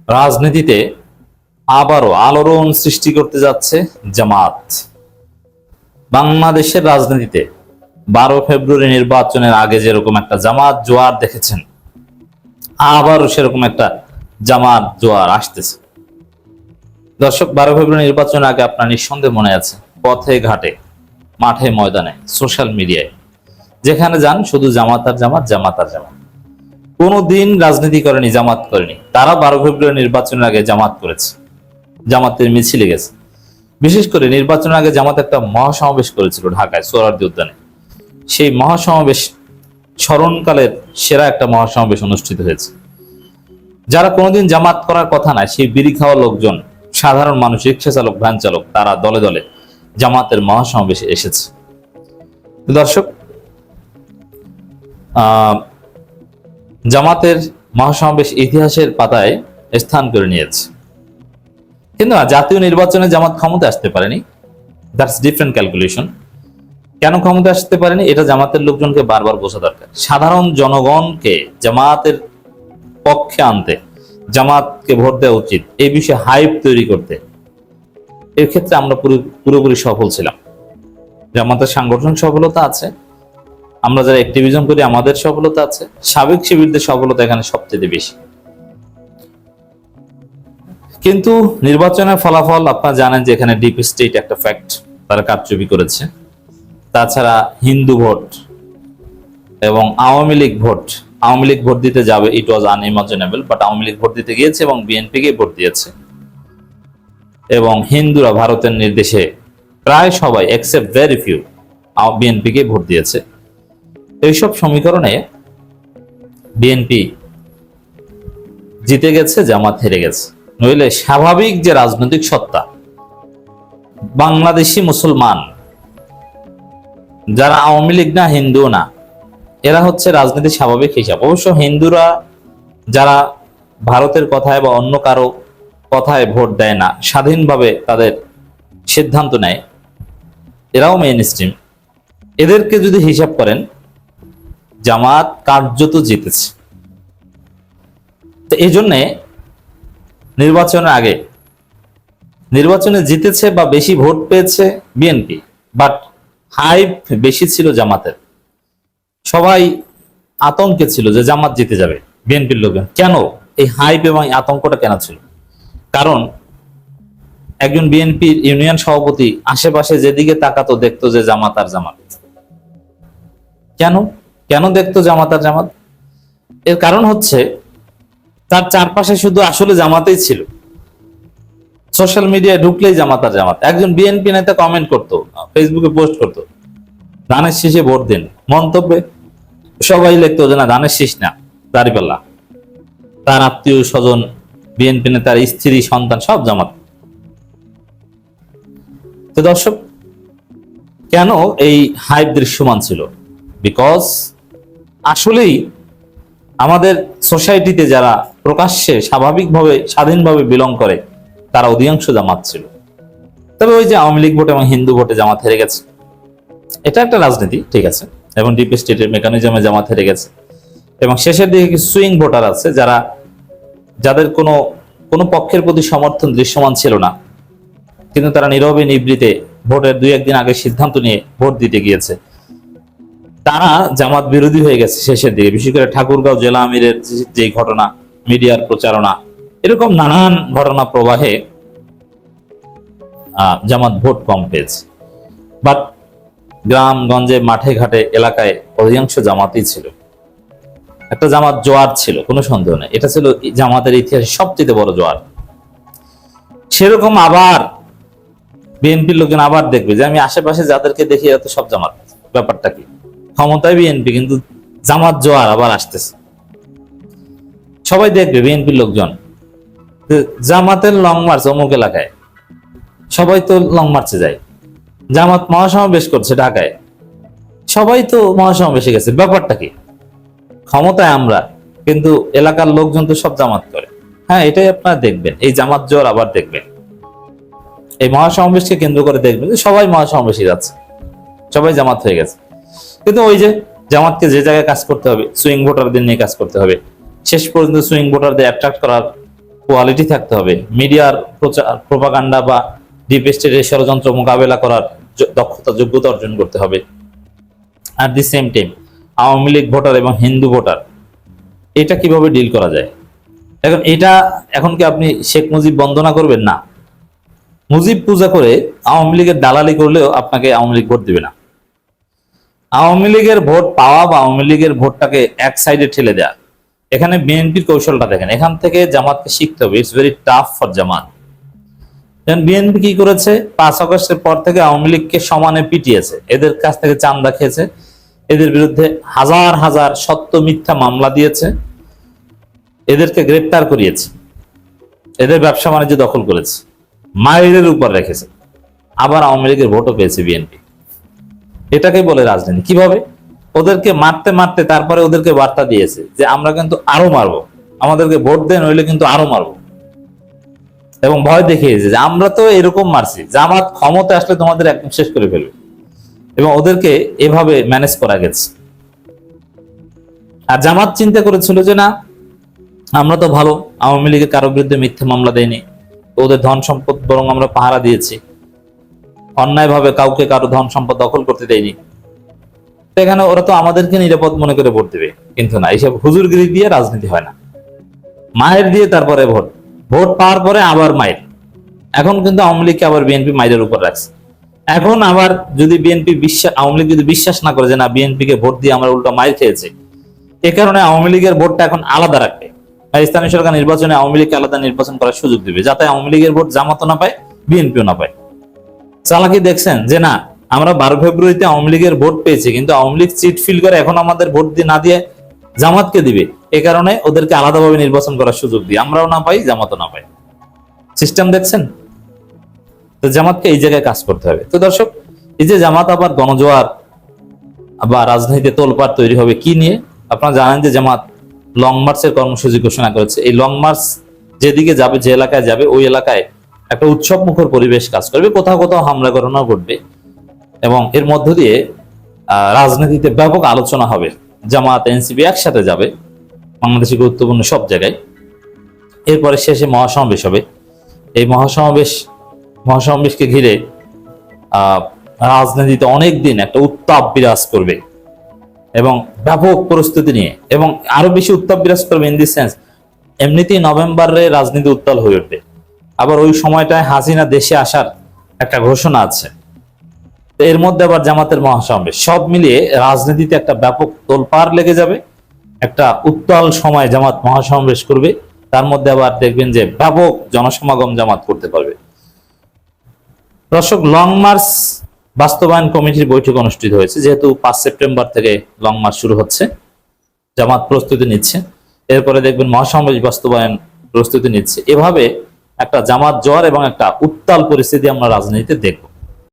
রাজনীতিতে আবারও আলোড়ন সৃষ্টি করতে যাচ্ছে জামাত। বাংলাদেশের রাজনীতিতে 12 ফেব্রুয়ারি নির্বাচনের আগে যেরকম একটা জামাত জোয়ার দেখেছেন, আবারও সেরকম একটা জামাত জোয়ার আসতেছে। দর্শক, 12 ফেব্রুয়ারি নির্বাচনের আগে আপনার নিঃসন্দেহে মনে আছে, পথে ঘাটে, মাঠে ময়দানে, সোশ্যাল মিডিয়ায় যেখানে যান শুধু জামাত আর জামাত, জামাত আর জামাত। কোনোদিন রাজনীতি করেনি, জামাত করেনি। তারা 12 ফেব্রুয়ারি নির্বাচনের আগে জামাত করেছে, জামাতের মিছিলে গেছে। বিশেষ করে নির্বাচনের আগে জামাত একটা মহাসমাবেশ করেছিল ঢাকায় সোহরাওয়ার্দী উদ্যানে। সেই মহাসমাবেশ স্মরণকালের সেরা একটা মহাসমাবেশ অনুষ্ঠিত হয়েছে। যারা কোনোদিন জামাত করার কথা না, সেই বিড়ি খাওয়া লোকজন, সাধারণ মানুষ, রিক্সা চালক, ভ্যান চালক, তারা দলে দলে জামাতের মহাসমাবেশে এসেছে। দর্শক, জামাতের মহাসমাবেশ ইতিহাসের পাতায় স্থান করে নিয়েছে। কিন্তু জাতীয় নির্বাচনে জামাত ক্ষমতা আসতে পারেনি, দ্যাটস ডিফারেন্ট ক্যালকুলেশন। কেন ক্ষমতা আসতে পারেনি এটা জামাতের লোকজনকে বারবার বোঝা দরকার। সাধারণ জনগণকে জামাতের পক্ষে আনতে, জামাতকে ভোট দেওয়া উচিত, এই বিষয়ে হাইপ তৈরি করতে, এর ক্ষেত্রে আমরা পুরোপুরি সফল ছিলাম। জামাতের সাংগঠনিক সফলতা আছে, আমরা যারা অ্যাক্টিভিজম করি আমাদের সফলতা আছে, সাবেক শিবিরদের সফলতা এখানে সবচেয়ে বেশি। কিন্তু নির্বাচনের ফলাফল আপনারা জানেন যে এখানে ডিপ স্টেট একটা ফ্যাক্ট, তারা কারচুপি করেছে। তাছাড়া হিন্দু ভোট এবং আওয়ামী লীগ ভোট দিতে যাবে, it was unimaginable, but Awami League ভোট দিতে গিয়েছে এবং বিএনপিকে ভোট দিয়েছে। এবং হিন্দুরা ভারতের নির্দেশে প্রায় সবাই এক্সেপ্ট ভেরি ফিউ বিএনপিকে ভোট দিয়েছে। এইসব সমীকরণে বিএনপি জিতে গেছে, জামাত হেরে গেছে। নইলে স্বাভাবিক যে রাজনৈতিক সত্তা, বাংলাদেশি মুসলমান যারা আওয়ামী লীগ না, হিন্দু না, এরা হচ্ছে রাজনীতির স্বাভাবিক হিসাব। অবশ্য হিন্দুরা যারা ভারতের কথায় বা অন্য কারো কথায় ভোট দেয় না, স্বাধীনভাবে তাদের সিদ্ধান্ত নেয়, এরাও মেইন স্ট্রিম। এদেরকে যদি হিসাব করেন, জামাত কার্যত জিতেছে। তো এই জন্যে নির্বাচনের আগে নির্বাচনে জিতেছে বা বেশি ভোট পেয়েছে বিএনপি, বাট হাইপ বেশি ছিল জামাতের। সবাই আতঙ্কে ছিল যে জামাত জিতে যাবে, বিএনপির লোকজন। কেন এই হাইপ এবং আতঙ্কটা কেন ছিল? কারণ একজন বিএনপির ইউনিয়ন সভাপতি আশেপাশে যেদিকে তাকাতো দেখতো যে জামাত আর জামাত। কেন কেন দেখতো জামাত আর জামাত? এর কারণ হচ্ছে তার চারপাশে শুধু আসলে জামাতেই ছিল। সোশ্যাল মিডিয়ায় ঢুকলেই জামাত আর জামাত। একজন বিএনপি নেতা কমেন্ট করতো, ফেসবুকে পোস্ট করতো, ধানের শীষে ভোট দিন। মন্তব্যে সবাই লিখতো যে না, ধানের শীষ না, দাঁড়িপাল্লা। তার আত্মীয় স্বজন, বিএনপি নেতার স্ত্রী, সন্তান সব জামাত। তো দর্শক, কেন এই হাইপ দৃশ্যমান ছিল? বিকজ আসলেই আমাদের সোসাইটিতে যারা প্রকাশ্যে স্বাভাবিকভাবে স্বাধীনভাবে বিলং করে, তারা অধিকাংশ জামাত ছিল। তবে ওই যে আওয়ামী লীগ ভোট এবং হিন্দু ভোটে জামাত হেরে গেছে, এটা একটা রাজনীতি, ঠিক আছে, এবং ডিপ স্টেটের মেকানিজমে জামাত হেরে গেছে। এবং শেষের দিকে কিছু সুইং ভোটার আছে যাদের কোনো পক্ষের প্রতি সমর্থন দৃশ্যমান ছিল না, কিন্তু তারা নীরবে নিবৃতে ভোটের 2-1 দিন আগে সিদ্ধান্ত নিয়ে ভোট দিতে গিয়েছে। তারা জামাত বিরোধী হয়ে গেছে শেষের দিকে। বিশেষ করে ঠাকুরগাঁও জেলা আমিরের যে ঘটনা, মিডিয়ার প্রচারণা, এরকম নানান ঘটনা প্রবাহে জামাত ভোট কম পেয়েছে। বাট গ্রামগঞ্জে, মাঠে ঘাটে, এলাকায় অধিকাংশ জামাতই ছিল। একটা জামাত জোয়ার ছিল, কোনো সন্দেহ নেই। এটা ছিল জামাতের ইতিহাসে সবচেয়ে বড় জোয়ার। সেরকম আবার বিএনপির লোকজন আবার দেখবে যে আমি আশেপাশে যাদেরকে দেখি এত সব জামাত। ব্যাপারটা কি? ক্ষমতায় বিএনপি, কিন্তু জামাত জোয়ার আবার আসতেছে। সবাই দেখবে বিএনপির লোকজন জামাতের লং মার্চ অমুক এলাকায়, সবাই তো লং মার্চে যায়। জামাত মহাসমাবেশ করছে ঢাকায়, সবাই তো মহাসমাবেশে গেছে। ব্যাপারটা কি? ক্ষমতায় আমরা, কিন্তু এলাকার লোকজন তো সব জামাত করে। হ্যাঁ, এটাই আপনারা দেখবেন, এই জামাত জোয়ার আবার দেখবেন। এই মহাসমাবেশকে কেন্দ্র করে দেখবেন যে সবাই মহাসমাবেশে যাচ্ছে, সবাই জামাত হয়ে গেছে। কিন্তু ওই যে জামাতকে যে জায়গায় কাজ করতে হবে, সুইং ভোটারদের নিয়ে কাজ করতে হবে, শেষ পর্যন্ত সুইং ভোটারদের অ্যাট্রাক্ট করার কোয়ালিটি থাকতে হবে, মিডিয়ার প্রোপাগান্ডা বা ডিপ স্টেটের ষড়যন্ত্র মোকাবেলা করার দক্ষতা যোগ্যতা অর্জন করতে হবে। At the same time Awami League voter এবং হিন্দু ভোটার এটা কিভাবে ডিল করা যায়। এখন কি আপনি শেখ মুজিব বন্দনা করবেন? না। মুজিব পূজা করে আওয়ামী লীগের দালালি করলেও আপনাকে আওয়ামী লীগ ভোট দিবে না। আওয়ামী লীগের ভোট পাওয়া বা আওয়ামী লীগের ভোটটাকে এক সাইডে ঠেলে দেয়া, এখানে বিএনপির কৌশলটা দেখেন। এখান থেকে জামাতকে শিখতে হবে। It's very tough for Jamaat. BNP কি করেছে? 5 আগস্টের পর থেকে আওয়ামী লীগকে সমানে পিটিয়েছে, এদের কাছ থেকে চান্দা খেয়েছে, এদের বিরুদ্ধে হাজার হাজার সত্য মিথ্যা মামলা দিয়েছে, এদেরকে গ্রেপ্তার করিয়েছে, এদের ব্যবসা বাণিজ্য দখল করেছে, মায়ের উপর রেখেছে, আবার আওয়ামী লীগের ভোটও পেয়েছে বিএনপি। এটাকে বলে রাজনীতি। কিভাবে? ওদেরকে মারতে মারতে তারপরে ওদেরকে বার্তা দিয়েছে যে আমরা কিন্তু আরো মারবো, আমাদেরকে ভোট দেন, নইলে কিন্তু আরো মারবো, এবং ভয় দেখিয়েছে যে আমরা তো এরকম মারছি, জামাত ক্ষমতা আসলে তোমাদের একদম শেষ করে ফেলবে, এবং ওদেরকে এভাবে ম্যানেজ করা গেছে। আর জামাত চিন্তা করেছিল যে না, আমরা তো ভালো, আওয়ামী লীগের কারো বিরুদ্ধে মিথ্যা মামলা দেয়নি, ওদের ধন সম্পদ বরং আমরা পাহারা দিয়েছি, অন্যায়ভাবে কাউকে কারো ধন সম্পদ দখল করতে দেয়নি, এখানে ওরা তো আমাদেরকে নিরাপদ মনে করে ভোট দেবে। কিন্তু না, এইসব হুজুরগিরি দিয়ে রাজনীতি হয় না। মায়ের দিয়ে তারপরে ভোট, ভোট পাওয়ার পরে আবার মায়ের। এখন কিন্তু আওয়ামী লীগকে আবার বিএনপি মায়ের উপর রাখছে। এখন আবার যদি আওয়ামী লীগ যদি বিশ্বাস না করে যে না, বিএনপি কে ভোট দিয়ে আমরা উল্টো মায়ের খেয়েছে, এ কারণে আওয়ামী লীগের ভোটটা এখন আলাদা রাখবে, স্থানীয় সরকার নির্বাচনে আওয়ামী লীগকে আলাদা নির্বাচন করার সুযোগ দিবে, যাতে আওয়ামী লীগের ভোট জামাতও না পায়, বিএনপিও না পায়। চালাকি দেখছেন যে না, আমরা 12 ফেব্রুয়ারিতে আওয়ামী লীগের ভোট পেয়েছি, কিন্তু আওয়ামী লীগ চিট ফিল করে এখন আমাদের ভোট দিয়ে না দিয়ে জামাতকে দিবে, এ কারণে ওদেরকে আলাদাভাবে নির্বাচন করার সুযোগ দিয়ে আমরাও না পাই, জামাতও না পাই। সিস্টেম দেখছেন? তো জামাতকে এই জায়গায় কাজ করতে হবে। তো দর্শক, এই যে জামাত আবার গণজোয়ার বা রাজনীতিতে তোলপাড় তৈরি হবে কি নিয়ে? আপনারা জানেন যে জামাত লং মার্চের কর্মসূচি ঘোষণা করেছে। এই লং মার্চ যেদিকে যাবে, যে এলাকায় যাবে, ওই এলাকায় একটা উৎসব মুখর পরিবেশ কাজ করবে, কোথাও কোথাও হামলা ঘটনাও ঘটবে, এবং এর মধ্য দিয়ে রাজনীতিতে ব্যাপক আলোচনা হবে। জামাত এনসিপি একসাথে যাবে বাংলাদেশের গুরুত্বপূর্ণ সব জায়গায়। এরপরে শেষে মহাসমাবেশ হবে। এই মহাসমাবেশকে ঘিরে রাজনীতিতে অনেকদিন একটা উত্তাপ বিরাজ করবে, এবং ব্যাপক প্রস্তুতি নিয়ে, এবং আরো বেশি উত্তাপ বিরাজ করবে ইন দি সেন্স, এমনিতেই নভেম্বরে রাজনীতি উত্তাল হয়ে উঠবে, আবার ওই সময়টায় হাসিনা দেশে আসার একটা ঘোষণা আছে। এর মধ্যে আবার জামাতের মহাসমাবেশ, সব মিলিয়ে রাজনীতিতে একটা ব্যাপক তোলপাড় লেগে যাবে। একটা উত্তাল সময় জামাত মহাসমাবেশ করবে, তার মধ্যে আবার দেখবেন যে ব্যাপক জনসমাগম জামাত করতে পারবে। দর্শক, লং মার্চ বাস্তবায়ন কমিটির বৈঠক অনুষ্ঠিত হয়েছে। যেহেতু 5 সেপ্টেম্বর থেকে লং মার্চ শুরু হচ্ছে, জামাত প্রস্তুতি নিচ্ছে, এরপরে দেখবেন মহাসমাবেশ বাস্তবায়ন প্রস্তুতি নিচ্ছে। এভাবে একটা জামাত জোয়ার এবং একটা উত্তাল পরিস্থিতি আমরা রাজনীতিতে দেখব।